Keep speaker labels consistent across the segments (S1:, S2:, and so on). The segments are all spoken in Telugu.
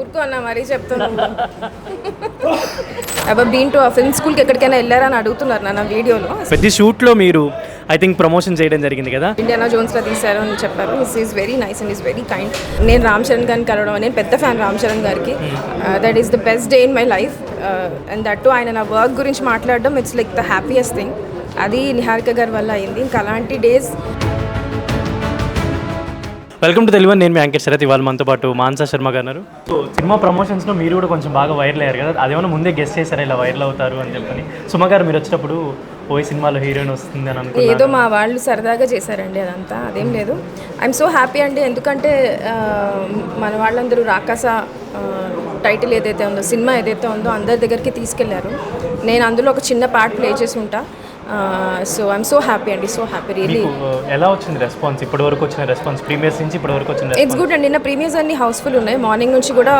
S1: ఊరుకో అన్న మరీ చెప్తున్నాను. ఎవరు బీన్ టు ఆ ఫిల్మ్ స్కూల్కి ఎక్కడికైనా వెళ్ళారా అని అడుగుతున్నారు నా వీడియోలో.
S2: ప్రతి షూట్లో మీరు ఐ థింక్ ప్రమోషన్ చేయడం జరిగింది కదా.
S1: ఇండియానా జోన్స్లో తీశారు అని చెప్పారు. Is very nice and is very kind. నేను రామ్ చరణ్ గారిని కలవడం, నేను పెద్ద ఫ్యాన్ రామ్ చరణ్ గారికి. That is the best day in my life. And that to ఆయన నా వర్క్ గురించి మాట్లాడడం it's like the happiest thing. అది నిహారిక గారి వల్ల అయింది. ఇంకా అలాంటి డేస్.
S2: Welcome to Telugu. నేను మీ యాంకర్ శరత్. ఇవాళ మనతో పాటు మాన్సా శర్మ గారు ఉన్నారు. సో సినిమా ప్రమోషన్స్లో మీరు కూడా కొంచెం బాగా వైరల్ అయ్యారు కదా, అదేమన్నా ముందే గెస్ట్ చేశారా ఇలా వైరల్ అవుతారు అని చెప్పని? సుమ గారు మీరు వచ్చేటప్పుడు ఓ సినిమాలో హీరోయిన్ వస్తుంది అని అనుకున్నారు.
S1: ఏదో మా వాళ్ళు సరదాగా చేశారండి, అదంతా అదేం లేదు. ఐఎమ్ సో హ్యాపీ అండి. ఎందుకంటే మన వాళ్ళందరూ రాకాస టైటిల్ ఏదైతే ఉందో, సినిమా ఏదైతే ఉందో అందరి దగ్గరికి తీసుకెళ్లారు. నేను అందులో ఒక చిన్న పార్ట్ ప్లే చేసి ఉంటా. సో ఐఎమ్ సో హ్యాపీ అండి, సో హ్యాపీ రియలీ.
S2: ఎలా వచ్చింది రెస్పాన్స్? ఇప్పటి వరకు వచ్చిన రెస్పాన్స్, ప్రీమియర్స్ నుంచి ఇప్పటి వరకు వచ్చిన?
S1: ఇట్స్ గుడ్ అండి. నిన్న ప్రీమియర్స్ అన్ని హౌస్ఫుల్ ఉన్నాయి. మార్నింగ్ నుంచి కూడా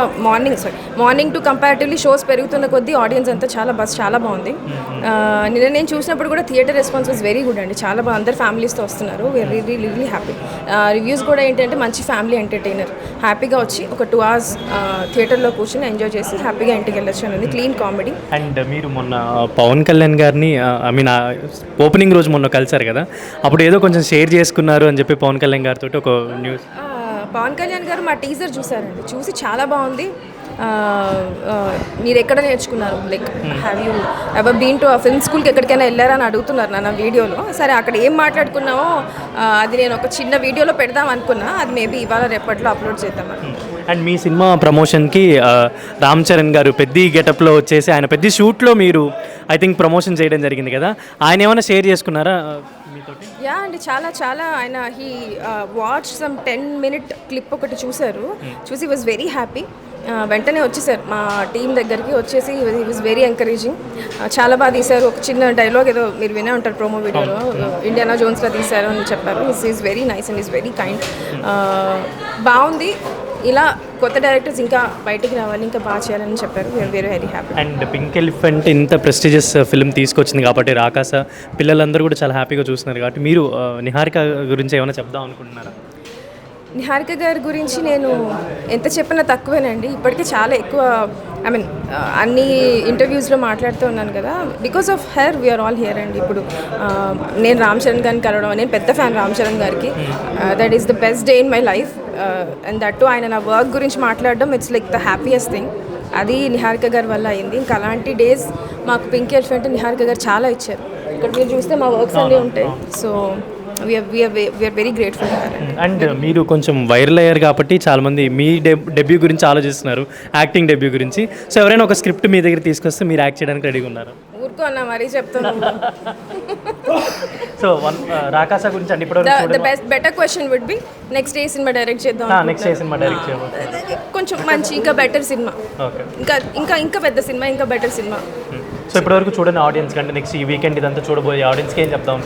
S1: మార్నింగ్ టు కంపారిటివ్లీ షోస్ పెరుగుతున్న కొద్దీ ఆడియన్స్ అంతా చాలా బాగుంది. నిన్న నేను చూసినప్పుడు కూడా theatre response was very good అండి. చాలా బాగా అందరు ఫ్యామిలీస్తో వస్తున్నారు. We are really happy. రివ్యూస్ కూడా ఏంటంటే మంచి ఫ్యామిలీ ఎంటర్టైనర్. హ్యాపీగా వచ్చి ఒక 2 hours థియేటర్లో కూర్చొని ఎంజాయ్ చేసి హ్యాపీగా ఇంటికి వెళ్ళొచ్చు అనేది క్లీన్ కామెడీ.
S2: అండ్ మీరు మొన్న పవన్ కళ్యాణ్ గారిని ఐ మీన్ ఓపెనింగ్ రోజు మొన్న కలిసారు కదా, అప్పుడు ఏదో కొంచెం షేర్ చేసుకున్నారు అని చెప్పి పవన్ కళ్యాణ్ గారితో ఒక న్యూస్.
S1: పవన్ కళ్యాణ్ గారు మా టీజర్ చూసారండి, చూసి చాలా బాగుంది. మీరు ఎక్కడ నేర్చుకున్నారు, like have you ever been to ఆ ఫిల్మ్ స్కూల్కి ఎక్కడికైనా వెళ్ళారా అని అడుగుతున్నారు నా వీడియోలో. సరే అక్కడ ఏం మాట్లాడుకున్నామో అది నేను ఒక చిన్న వీడియోలో పెడదాం అనుకున్నా. అది మేబీ ఇవాళ రేపట్లో అప్లోడ్ చేద్దామని.
S2: అండ్ మీ సినిమా ప్రమోషన్కి రామ్ చరణ్ గారు పెద్ద గెటప్లో వచ్చేసి ఆయన పెద్ద షూట్లో మీరు ఐ థింక్ ప్రమోషన్ చేయడం జరిగింది కదా, ఆయన ఏమైనా షేర్ చేసుకున్నారా మీతో?
S1: యా అండి, చాలా ఆయన he watch some 10-minute clip ఒకటి చూశారు. చూసి వాజ్ వెరీ హ్యాపీ. వెంటనే వచ్చేసారు మా టీం దగ్గరికి. వచ్చేసి హీ వాజ్ వెరీ ఎంకరేజింగ్. చాలా బాగా తీశారు. ఒక చిన్న డైలాగ్ ఏదో మీరు వినే ఉంటారు ప్రోమో వీడియోలో, ఇండియానా జోన్స్లో తీశారు అని చెప్పారు. Is very nice and is very kind. బాగుంది. ఇలా కొత్త డైరెక్టర్స్ ఇంకా బయటికి రావాలి, ఇంకా బాగా చేయాలని చెప్పారు. We're very very happy.
S2: And pink elephant ఇంత ప్రెస్టీజియస్ ఫిల్మ్ తీసుకొచ్చింది కాబట్టి రాకాస పిల్లలందరూ కూడా చాలా హ్యాపీగా చూస్తున్నారు కాబట్టి మీరు నిహారిక గురించి ఏమైనా చెప్దాం అనుకుంటున్నారా?
S1: నిహారిక గారి గురించి నేను ఎంత చెప్పినా తక్కువేనండి. ఇప్పటికే చాలా ఎక్కువ ఐ మీన్ అన్ని ఇంటర్వ్యూస్లో మాట్లాడుతూ ఉన్నాను కదా. Because of her we're all here అండి. ఇప్పుడు నేను రామ్ చరణ్ గారిని కలవడం, నేను పెద్ద ఫ్యాన్ రామ్ చరణ్ గారికి. That is the best day in my life. And that to ఆయన నా వర్క్ గురించి మాట్లాడడం it's like the happiest thing. అది నిహారిక గారి వల్ల అయింది. ఇంకా అలాంటి డేస్ మాకు పింక్ ఎలిఫెంట్ నిహారిక గారు చాలా ఇచ్చారు. ఇక్కడ మీరు చూస్తే మా వర్క్స్ అన్నీ ఉంటాయి. So we're very grateful.
S2: And మీరు కొంచెం వైరల్ అయ్యారు కాబట్టి చాలామంది మీ డెబ్యూ గురించి ఆలోచిస్తున్నారు, యాక్టింగ్ డెబ్యూ గురించి. సో ఎవరైనా ఒక స్క్రిప్ట్ మీ దగ్గర తీసుకొస్తే మీరు యాక్ట్ చేయడానికి రెడీగా ఉన్నారు?
S1: ఊరుకో అన్న మరీ చెప్తున్నాను.
S2: సో రాకాస గురించి అంటే ఇప్పుడు
S1: the better question would be next ఏ సినిమా డైరెక్ట్ చేద్దాం.
S2: నెక్స్ట్ ఏ సినిమా డైరెక్ట్ చేయాలి?
S1: కొంచెం మంచి ఇంకా బెటర్ సినిమా.
S2: ఓకే.
S1: ఇంకా పెద్ద సినిమా, ఇంకా బెటర్ సినిమా.
S2: సో ఇప్పటివరకు చూడండి ఆడియన్స్ కంటే నెక్స్ట్ ఈ వీకెండ్ ఇదంతా చూడబోయే ఆడియన్స్కి ఏం చెప్తాం?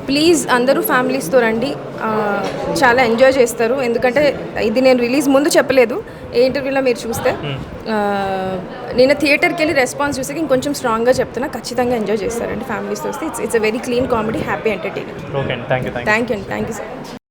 S1: ప్లీజ్ అందరూ ఫ్యామిలీస్తో రండి, చాలా ఎంజాయ్ చేస్తారు. ఎందుకంటే ఇది నేను రిలీజ్ ముందు చెప్పలేదు, ఏ ఇంటర్వ్యూలో మీరు చూస్తే. నేను థియేటర్కి వెళ్ళి రెస్పాన్స్ చూసి ఇంకొంచెం స్ట్రాంగ్గా చెప్తున్నా, ఖచ్చితంగా ఎంజాయ్ చేస్తారండి ఫ్యామిలీస్తో వస్తే. It's a very clean comedy, happy entertainer.
S2: Okay అండి, థ్యాంక్ యూ
S1: అండి, థ్యాంక్ యూ సార్.